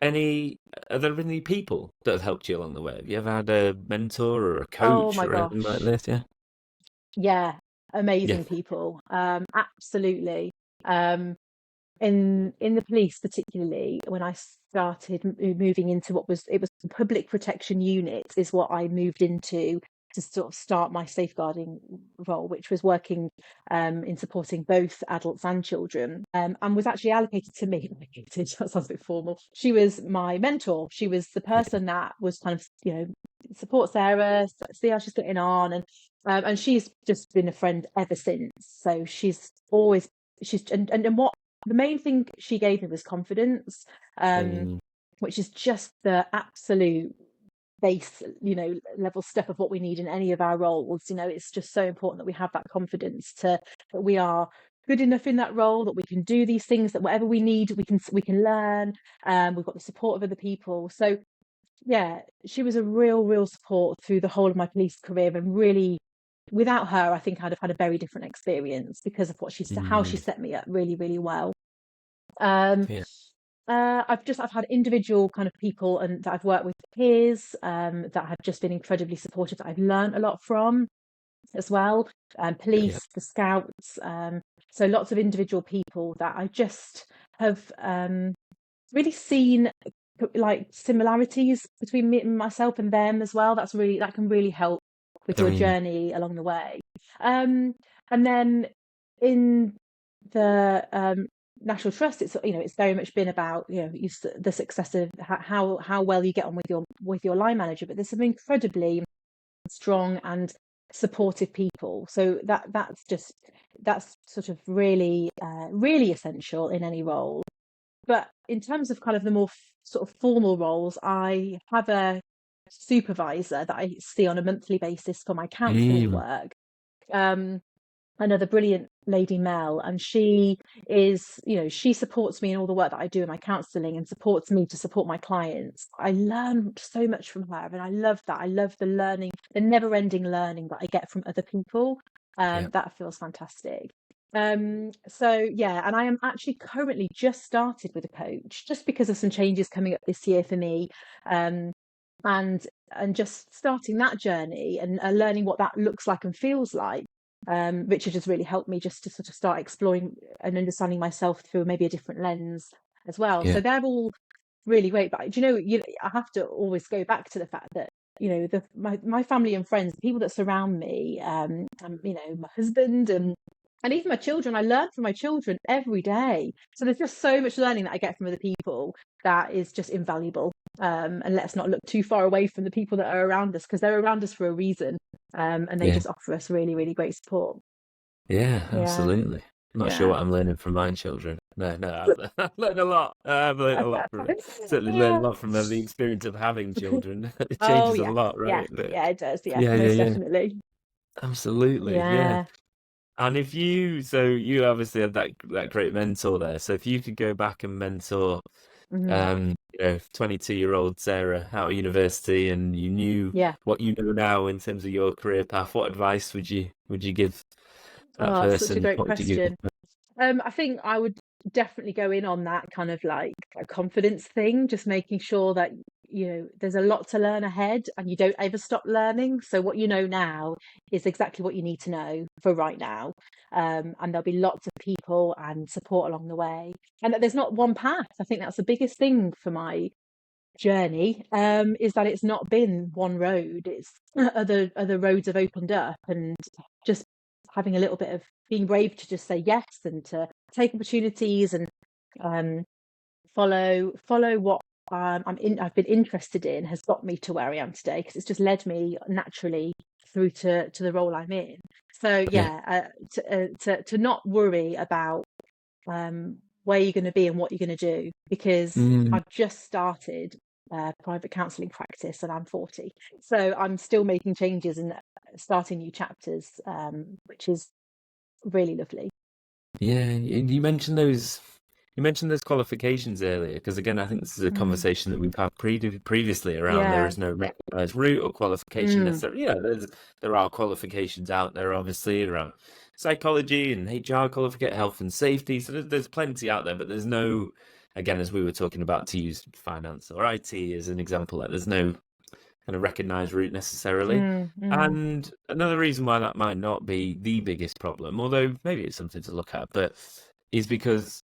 Speaker 1: any, are there been any people that have helped you along the way? Have you ever had a mentor or a
Speaker 2: Oh
Speaker 1: coach
Speaker 2: my
Speaker 1: or anything like
Speaker 2: gosh.
Speaker 1: this? Yeah.
Speaker 2: Yeah,
Speaker 1: Yeah.
Speaker 2: amazing people. Absolutely. Um, in the police, particularly when I started moving into it was the public protection unit is what I moved into to sort of start my safeguarding role, which was working in supporting both adults and children, and was actually allocated to me. Allocated, that sounds a bit formal. She was my mentor. She was the person that was kind of, support Sarah, see how she's getting on, and she's just been a friend ever since. So and what the main thing she gave me was confidence, um,
Speaker 1: Mm,
Speaker 2: which is just the absolute base, level step of what we need in any of our roles. It's just so important that we have that confidence that we are good enough in that role, that we can do these things, that whatever we need, we can learn. We've got the support of other people. So yeah, she was a real support through the whole of my police career, and really, without her, I think I'd have had a very different experience because of how she
Speaker 1: mm,
Speaker 2: set me up really well. Um,
Speaker 1: yeah.
Speaker 2: I've had individual kind of people and that I've worked with, peers, that have just been incredibly supportive, that I've learned a lot from as well.
Speaker 1: Yeah.
Speaker 2: Police, the scouts, so lots of individual people that I just have really seen like similarities between me and myself and them as well. That can really help with
Speaker 1: I
Speaker 2: your
Speaker 1: mean,
Speaker 2: journey along the way. And then in the National Trust, it's very much been about the success of how well you get on with your line manager, but there's some incredibly strong and supportive people. So that's sort of really essential in any role. But in terms of kind of the more sort of formal roles, I have a supervisor that I see on a monthly basis for my counselling
Speaker 1: mm,
Speaker 2: work. Um, Another brilliant lady, Mel, and she supports me in all the work that I do in my counselling and supports me to support my clients. I learn so much from her, and I love that. I love the learning, the never-ending learning that I get from other people.
Speaker 1: yeah.
Speaker 2: That feels fantastic. So yeah, and I am actually currently just started with a coach, just because of some changes coming up this year for me. Um, and just starting that journey and learning what that looks like and feels like. Richard has really helped me just to sort of start exploring and understanding myself through maybe a different lens as well.
Speaker 1: Yeah.
Speaker 2: So they're all really great. But do I have to always go back to the fact that my family and friends, the people that surround me, my husband and even my children, I learn from my children every day. So there's just so much learning that I get from other people that is just invaluable. And let's not look too far away from the people that are around us, because they're around us for a reason. And they
Speaker 1: Yeah.
Speaker 2: just offer us really great support.
Speaker 1: Yeah,
Speaker 2: Yeah,
Speaker 1: absolutely. I'm not sure
Speaker 2: yeah.
Speaker 1: what I'm learning from my children. No, no, I've learned a lot. I've learned a lot from it. Certainly learned a
Speaker 2: Yeah.
Speaker 1: lot from the experience of having children. It
Speaker 2: Oh
Speaker 1: changes a
Speaker 2: yeah,
Speaker 1: lot,
Speaker 2: yeah,
Speaker 1: right? But
Speaker 2: yeah. It does. Yeah,
Speaker 1: yeah, yeah,
Speaker 2: most
Speaker 1: yeah.
Speaker 2: definitely.
Speaker 1: Absolutely, yeah.
Speaker 2: Yeah.
Speaker 1: And so you obviously had that great mentor there. So if you could go back and mentor,
Speaker 2: Hmm.
Speaker 1: 22-year-old Sarah out of university, and you knew
Speaker 2: Yeah.
Speaker 1: what you know now in terms of your career path, what advice would you give that
Speaker 2: Oh, such a
Speaker 1: person?
Speaker 2: great
Speaker 1: What would you give
Speaker 2: question. I think I would definitely go in on that kind of like a confidence thing, just making sure that there's a lot to learn ahead and you don't ever stop learning. So what you know now is exactly what you need to know for right now. And there'll be lots of people and support along the way. And that there's not one path. I think that's the biggest thing for my journey, is that it's not been one road. It's other roads have opened up, and just having a little bit of being brave to just say yes and to take opportunities and um, follow what I've been interested in has got me to where I am today, because it's just led me naturally through to the role I'm in. So
Speaker 1: Yeah,
Speaker 2: yeah, to not worry about um, where you're going to be and what you're going to do, because
Speaker 1: Mm.
Speaker 2: I've just started private counselling practice and I'm 40. So I'm still making changes and starting new chapters, which is really lovely.
Speaker 1: Yeah, you mentioned those. You mentioned those qualifications earlier, because again, I think this is a
Speaker 2: Mm.
Speaker 1: conversation that we've had previously around there
Speaker 2: Yeah.
Speaker 1: is no recognized route or qualification
Speaker 2: Mm.
Speaker 1: necessarily. Yeah, there are qualifications out there, obviously, around psychology and HR qualification, health and safety. So there's plenty out there, but there's no, again, as we were talking about, to use finance or IT as an example, like there's no kind of recognized route necessarily.
Speaker 2: Mm. Mm.
Speaker 1: And another reason why that might not be the biggest problem, although maybe it's something to look at, but is because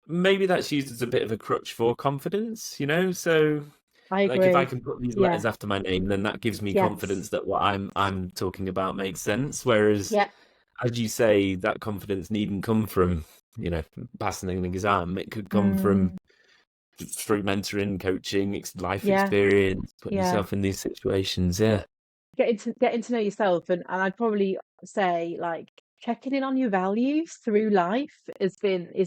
Speaker 1: maybe that's used as a bit of a crutch for confidence, you know? So
Speaker 2: I
Speaker 1: like if I
Speaker 2: agree.
Speaker 1: can put these
Speaker 2: Yeah.
Speaker 1: letters after my name, then that gives me
Speaker 2: Yes.
Speaker 1: confidence that what I'm talking about makes sense. Whereas,
Speaker 2: Yeah.
Speaker 1: as you say, that confidence needn't come from, you know, passing an exam. It could come from
Speaker 2: Mm.
Speaker 1: through mentoring, coaching, life
Speaker 2: Yeah.
Speaker 1: experience, putting
Speaker 2: Yeah.
Speaker 1: yourself in these situations. Yeah.
Speaker 2: Getting to know yourself, and I'd probably say like checking in on your values through life is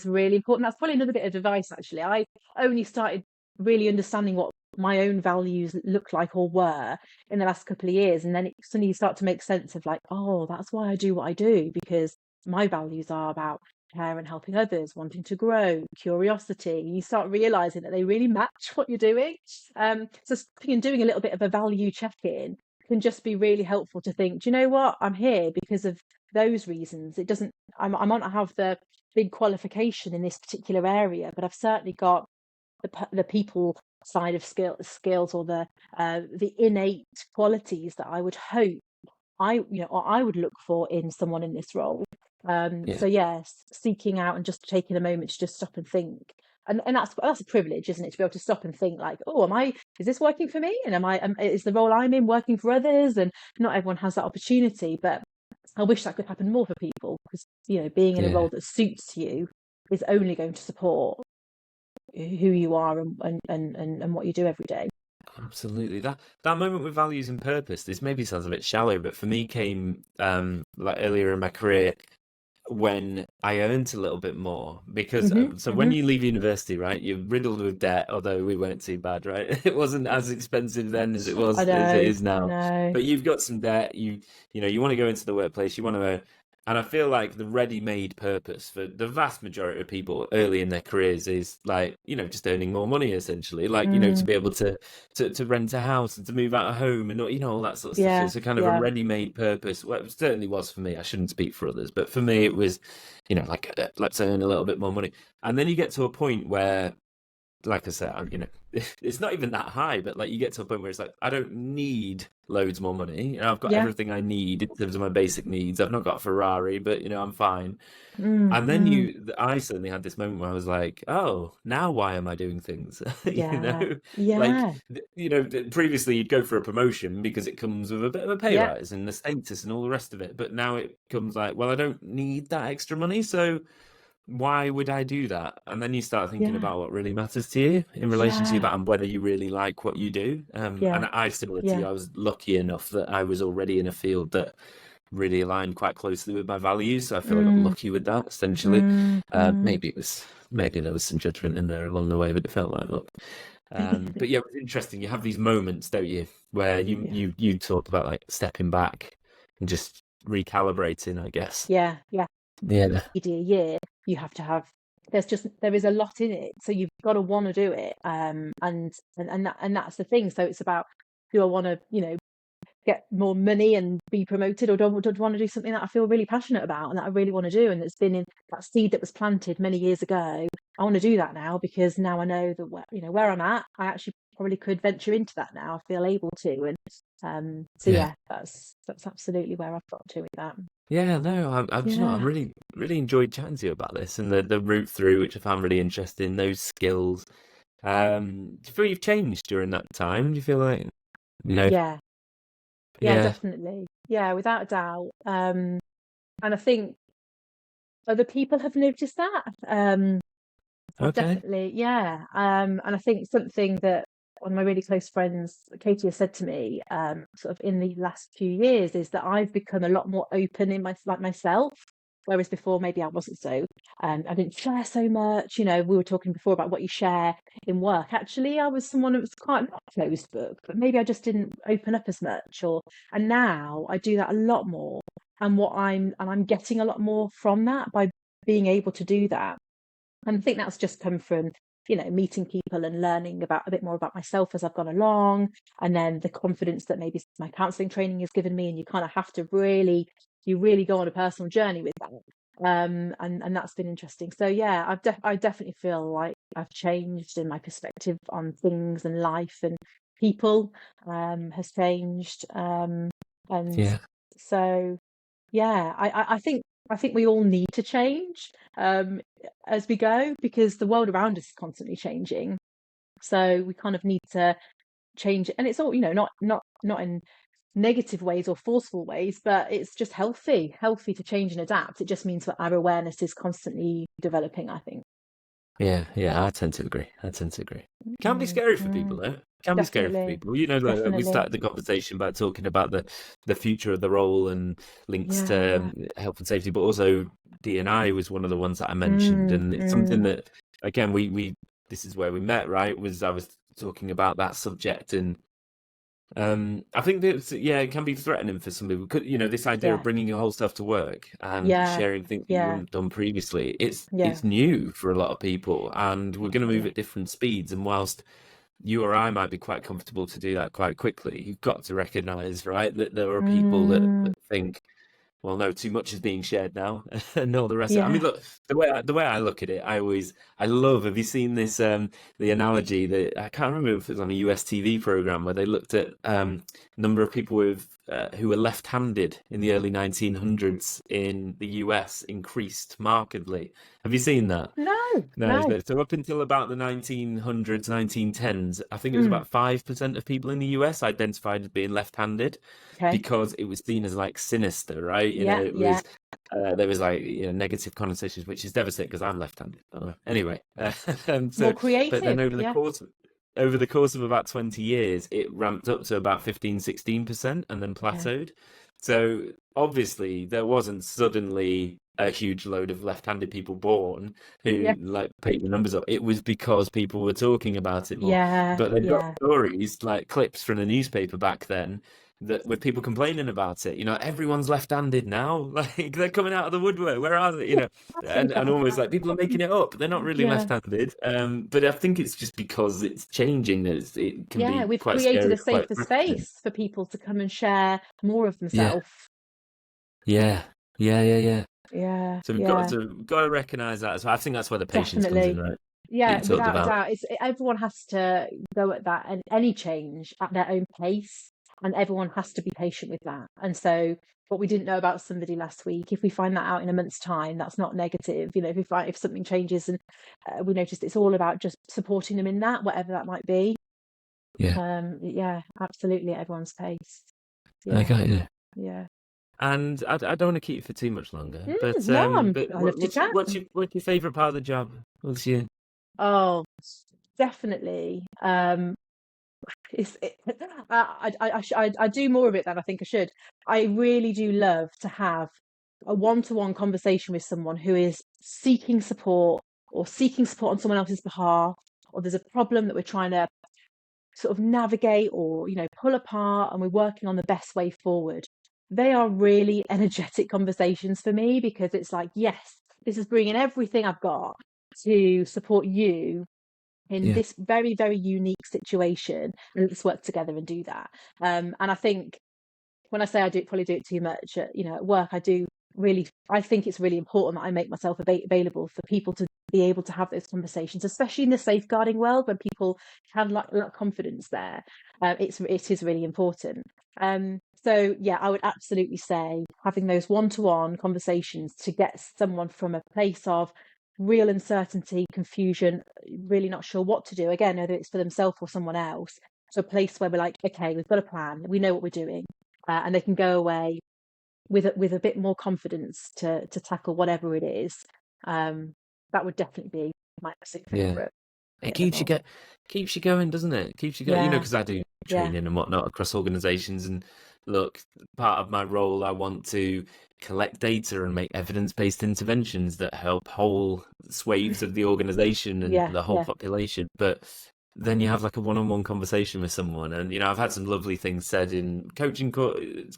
Speaker 2: really important. That's probably another bit of advice actually. I only started really understanding what my own values look like or were in the last couple of years, and then it suddenly you start to make sense of like, oh, that's why I do what I do, because my values are about care and helping others, wanting to grow, curiosity. You start realizing that they really match what you're doing. So stopping and doing a little bit of a value check-in can just be really helpful to think, do you know what? I'm here because of those reasons. It doesn't, I might not have the big qualification in this particular area, but I've certainly got the people side of skills, or the innate qualities that I would hope or I would look for in someone in this role.
Speaker 1: Yeah.
Speaker 2: So yes, seeking out and just taking a moment to just stop and think. And that's a privilege, isn't it, to be able to stop and think like, oh, is this working for me? And is the role I'm in working for others? And not everyone has that opportunity, but I wish that could happen more for people, because, being in a
Speaker 1: Yeah.
Speaker 2: role that suits you is only going to support who you are and what you do every day.
Speaker 1: Absolutely. That moment with values and purpose, this maybe sounds a bit shallow, but for me came like earlier in my career when I earned a little bit more because
Speaker 2: Hmm.
Speaker 1: so when
Speaker 2: Hmm.
Speaker 1: you leave university, right, you're riddled with debt, although we weren't too bad, right? It wasn't as expensive then
Speaker 2: I
Speaker 1: as it
Speaker 2: know,
Speaker 1: is
Speaker 2: I
Speaker 1: now.
Speaker 2: know.
Speaker 1: But you've got some debt, you know, you want to go into the workplace, you want to and I feel like the ready-made purpose for the vast majority of people early in their careers is like, you know, just earning more money essentially. Like, you know, to
Speaker 2: Mm,
Speaker 1: be able to rent a house and to move out of home and you know all that sort of stuff. So
Speaker 2: yeah,
Speaker 1: it's a kind of a
Speaker 2: yeah,
Speaker 1: ready-made purpose. Well, it certainly was for me. I shouldn't speak for others, but for me it was, you know, like let's earn a little bit more money. And then you get to a point where, like I said, you know, it's not even that high, but like you get to a point where it's like I don't need loads more money. You know, I've got
Speaker 2: yeah.
Speaker 1: everything I need in terms of my basic needs. I've not got a Ferrari, but you know, I'm fine.
Speaker 2: Mm,
Speaker 1: And then
Speaker 2: mm,
Speaker 1: I certainly had this moment where I was like, oh, now why am I doing things? You
Speaker 2: yeah,
Speaker 1: know, like,
Speaker 2: yeah,
Speaker 1: you know, previously you'd go for a promotion because it comes with a bit of a pay
Speaker 2: yeah,
Speaker 1: rise and the status and all the rest of it. But now it comes like, well, I don't need that extra money. So why would I do that? And then you start thinking
Speaker 2: yeah,
Speaker 1: about what really matters to you in relation to
Speaker 2: yeah,
Speaker 1: that and whether you really like what you do. And
Speaker 2: yeah,
Speaker 1: I, similar to you,
Speaker 2: yeah.
Speaker 1: I was lucky enough that I was already in a field that really aligned quite closely with my values. So I feel I got
Speaker 2: Mm,
Speaker 1: lucky with that, essentially.
Speaker 2: mm, mm.
Speaker 1: Maybe there was some judgment in there along the way, but it felt like luck. But yeah, it's interesting. You have these moments, don't you, where
Speaker 2: Yeah,
Speaker 1: you talk about like stepping back and just recalibrating, I guess.
Speaker 2: yeah, yeah.
Speaker 1: Yeah.
Speaker 2: Dear year, you have to have. There is a lot in it, so you've got to want to do it. And that's the thing. So it's about, do I want to, get more money and be promoted, or do I want to do something that I feel really passionate about and that I really want to do, and it's been in that seed that was planted many years ago. I want to do that now, because now I know that where I'm at, I actually probably could venture into that now. I feel able to, and so
Speaker 1: Yeah.
Speaker 2: yeah, that's absolutely where I've got to with that.
Speaker 1: Yeah, no, you know, I
Speaker 2: Yeah,
Speaker 1: really enjoyed chatting to you about this and the route through, which I found really interesting, those skills. Do you feel you've changed during that time? Do you feel like, you know,
Speaker 2: yeah, yeah,
Speaker 1: yeah,
Speaker 2: definitely, yeah, without a doubt. And I think other people have noticed that. I've
Speaker 1: okay,
Speaker 2: definitely, yeah. And I think something that one of my really close friends, Katie, has said to me, sort of in the last few years, is that I've become a lot more open in myself. whereas before maybe I wasn't so. I didn't share so much. We were talking before about what you share in work. Actually, I was someone who was quite not a closed book, but maybe I just didn't open up as much. And now I do that a lot more, and I'm getting a lot more from that by being able to do that. And I think that's just come from, meeting people and learning about a bit more about myself as I've gone along, and then the confidence that maybe my counselling training has given me. And you kind of have to you really go on a personal journey with that. And that's been interesting. So yeah, I definitely feel like I've changed in my perspective on things and life and people, has changed. And
Speaker 1: Yeah.
Speaker 2: so yeah, I think we all need to change, as we go, because the world around us is constantly changing. So we kind of need to change it, and it's all, not in negative ways or forceful ways, but it's just healthy to change and adapt. It just means that our awareness is constantly developing, I think.
Speaker 1: Yeah, I tend to agree. Can be scary for people, though. Can be scary for
Speaker 2: Definitely,
Speaker 1: people. Like we
Speaker 2: definitely.
Speaker 1: started the conversation by talking about the future of the role and links to
Speaker 2: Yeah.
Speaker 1: health and safety, but also D&I was one of the ones that I mentioned,
Speaker 2: Mm,
Speaker 1: and it's something
Speaker 2: mm.
Speaker 1: that, again, we this is where we met, right? I was talking about that subject, and I think that, yeah, it can be threatening for some people. This idea of
Speaker 2: Yeah,
Speaker 1: bringing your whole self to work and
Speaker 2: yeah,
Speaker 1: sharing things that you
Speaker 2: yeah,
Speaker 1: wouldn't have done previously.
Speaker 2: yeah,
Speaker 1: It's new for a lot of people, and we're going to move
Speaker 2: yeah.
Speaker 1: at different speeds. And whilst you or I might be quite comfortable to do that quite quickly, you've got to recognize, right, that there are people
Speaker 2: Mm,
Speaker 1: that think, well, no, too much is being shared now, and all the rest of it. I mean,
Speaker 2: yeah.
Speaker 1: look, the way I look at it, I love. Have you seen this? The analogy that I can't remember if it was on a US TV program where they looked at number of people who were left-handed in the early 1900s in the US increased markedly. Have you seen that?
Speaker 2: No,
Speaker 1: No,
Speaker 2: no.
Speaker 1: so up until about the 1900s, 1910s, I think it was
Speaker 2: Mm,
Speaker 1: about 5% of people in the US identified as being left-handed
Speaker 2: okay.
Speaker 1: because it was seen as like sinister, right?
Speaker 2: Yeah,
Speaker 1: It
Speaker 2: yeah.
Speaker 1: was there was like negative connotations, which is devastating because I'm left-handed. Anyway,
Speaker 2: More
Speaker 1: but then
Speaker 2: creative. Yeah.
Speaker 1: over the course of about 20 years, it ramped up to about 15, 16% and then
Speaker 2: Okay.
Speaker 1: plateaued. So obviously there wasn't suddenly a huge load of left-handed people born
Speaker 2: Yeah,
Speaker 1: who like picked the numbers up. It was because people were talking about it more.
Speaker 2: yeah,
Speaker 1: But they've got
Speaker 2: yeah.
Speaker 1: stories like clips from the newspaper back then that with people complaining about it. Everyone's left-handed now. Like they're coming out of the woodwork. Where are they?
Speaker 2: That's
Speaker 1: And almost like people are making it up. They're not really
Speaker 2: yeah,
Speaker 1: left-handed. But I think it's just because it's changing that it can
Speaker 2: yeah.
Speaker 1: be
Speaker 2: We've
Speaker 1: quite
Speaker 2: created
Speaker 1: scary,
Speaker 2: a
Speaker 1: quite
Speaker 2: safer
Speaker 1: threatening.
Speaker 2: space for people to come and share more of
Speaker 1: Yeah,
Speaker 2: themselves.
Speaker 1: yeah, yeah.
Speaker 2: Yeah,
Speaker 1: So we've
Speaker 2: yeah,
Speaker 1: got to recognize that. So I think that's where the patience comes in,
Speaker 2: definitely.
Speaker 1: right? That you
Speaker 2: Yeah,
Speaker 1: talked
Speaker 2: without a
Speaker 1: about.
Speaker 2: doubt. Everyone has to go at that, and any change at their own pace, and everyone has to be patient with that. And so, what we didn't know about somebody last week, if we find that out in a month's time, that's not negative. If something changes and we notice, it's all about just supporting them in that, whatever that might be.
Speaker 1: Yeah,
Speaker 2: Yeah, absolutely, at everyone's pace.
Speaker 1: I
Speaker 2: Yeah,
Speaker 1: got you.
Speaker 2: yeah.
Speaker 1: And I don't want to keep you for too much longer,
Speaker 2: No,
Speaker 1: but
Speaker 2: I love to chat.
Speaker 1: what's your favorite part of the job? What's your
Speaker 2: Oh, definitely. It's it, I do more of it than I think I should. I really do love to have a one-to-one conversation with someone who is seeking support, or seeking support on someone else's behalf, or there's a problem that we're trying to sort of navigate, or pull apart, and we're working on the best way forward. They are really energetic conversations for me, because it's like, yes, this is bringing everything I've got to support you in
Speaker 1: yeah,
Speaker 2: this very, very unique situation, and let's work together and do that. And I think, when I say I probably do it too much at work, I think it's really important that I make myself available for people to be able to have those conversations, especially in the safeguarding world, when people can lack confidence there. It is really important. So yeah, I would absolutely say having those one-to-one conversations to get someone from a place of real uncertainty, confusion, really not sure what to do, again, whether it's for themselves or someone else, to a place where we're like, okay, we've got a plan, we know what we're doing, and they can go away with a bit more confidence to tackle whatever it is. That would definitely be my absolute
Speaker 1: yeah.
Speaker 2: favourite.
Speaker 1: It
Speaker 2: hit the goal.
Speaker 1: keeps you going, doesn't it? Keeps you going,
Speaker 2: Yeah,
Speaker 1: because I do
Speaker 2: yeah,
Speaker 1: training and whatnot across organizations. And look, part of my role, I want to collect data and make evidence-based interventions that help whole swathes of the organization and
Speaker 2: yeah,
Speaker 1: the whole
Speaker 2: yeah,
Speaker 1: population. But then you have like a one-on-one conversation with someone, and I've had some lovely things said in coaching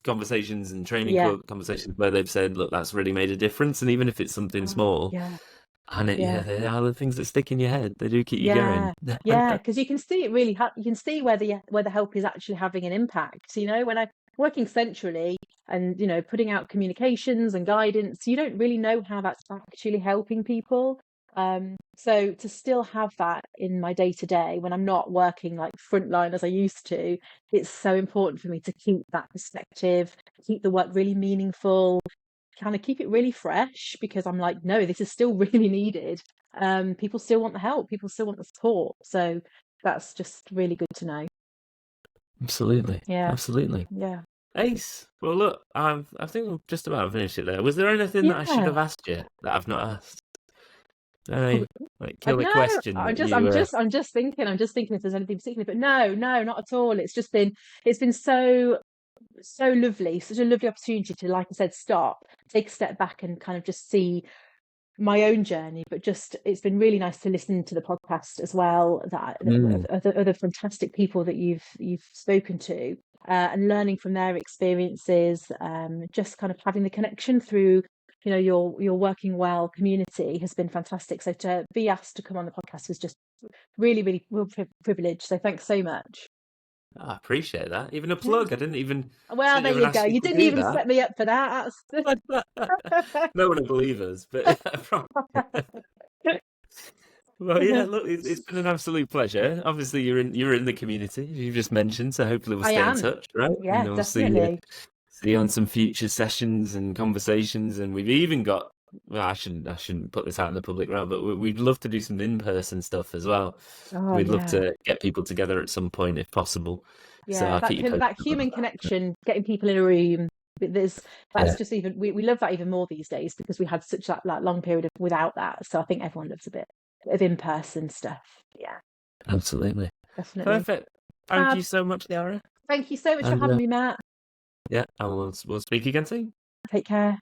Speaker 1: conversations and training
Speaker 2: yeah.
Speaker 1: conversations where they've said, "Look, that's really made a difference." And even if it's something
Speaker 2: Oh,
Speaker 1: small,
Speaker 2: yeah,
Speaker 1: and yeah,
Speaker 2: yeah.
Speaker 1: they are the things that stick in your head. They do keep you going.
Speaker 2: Yeah, yeah, because you can see it really. You can see where the help is actually having an impact. When I'm working centrally and putting out communications and guidance, you don't really know how that's actually helping people. So to still have that in my day to day when I'm not working like frontline as I used to, it's so important for me to keep that perspective, keep the work really meaningful, kind of keep it really fresh because I'm like, no, this is still really needed. People still want the help, people still want the support. So that's just really good to know.
Speaker 1: Absolutely,
Speaker 2: Yeah,
Speaker 1: absolutely.
Speaker 2: yeah,
Speaker 1: Ace. Well, look, I think we've just about finished it there. Was there anything that I should
Speaker 2: yeah.
Speaker 1: have asked you that I've not asked? Any like
Speaker 2: I
Speaker 1: killer
Speaker 2: know.
Speaker 1: question that you
Speaker 2: I'm just thinking. I'm just thinking if there's anything particular, but no, no, not at all. It's been so lovely, such a lovely opportunity to, like I said, stop, take a step back, and kind of just see my own journey, but just it's been really nice to listen to the podcast as well, that
Speaker 1: Mm,
Speaker 2: other fantastic people that you've spoken to, and learning from their experiences, just kind of having the connection through your working well community has been fantastic. So to be asked to come on the podcast was just really real privilege. So thanks so much.
Speaker 1: I appreciate that. Even a
Speaker 2: Yeah.
Speaker 1: plug.
Speaker 2: Well,
Speaker 1: Didn't
Speaker 2: there
Speaker 1: even
Speaker 2: you go.
Speaker 1: ask you
Speaker 2: You
Speaker 1: to
Speaker 2: didn't
Speaker 1: do
Speaker 2: even
Speaker 1: that.
Speaker 2: set me up for that.
Speaker 1: No one will believe us, but well, yeah. Look, it's been an absolute pleasure. Obviously, you're in the community, as you've just mentioned. So hopefully, we'll
Speaker 2: I
Speaker 1: stay in
Speaker 2: am.
Speaker 1: touch, right? And
Speaker 2: Yeah,
Speaker 1: we'll
Speaker 2: definitely.
Speaker 1: see you on some future sessions and conversations. And we've even got. Well, I shouldn't put this out in the public realm, but we'd love to do some in-person stuff as well.
Speaker 2: Oh
Speaker 1: We'd love
Speaker 2: yeah.
Speaker 1: to get people together at some point if possible. So
Speaker 2: Yeah,
Speaker 1: I'll keep you posted
Speaker 2: that
Speaker 1: about
Speaker 2: human
Speaker 1: that.
Speaker 2: connection, getting people in a room. There's
Speaker 1: Yeah,
Speaker 2: that's just even we love that even more these days because we had such that long period of without that. So I think everyone loves a bit of in-person stuff. Yeah,
Speaker 1: absolutely.
Speaker 2: definitely.
Speaker 1: Perfect. Thank
Speaker 2: Fab.
Speaker 1: you so much, Yara.
Speaker 2: Thank you so much for
Speaker 1: And
Speaker 2: having me, Matt.
Speaker 1: yeah, and we'll speak again soon.
Speaker 2: Take care.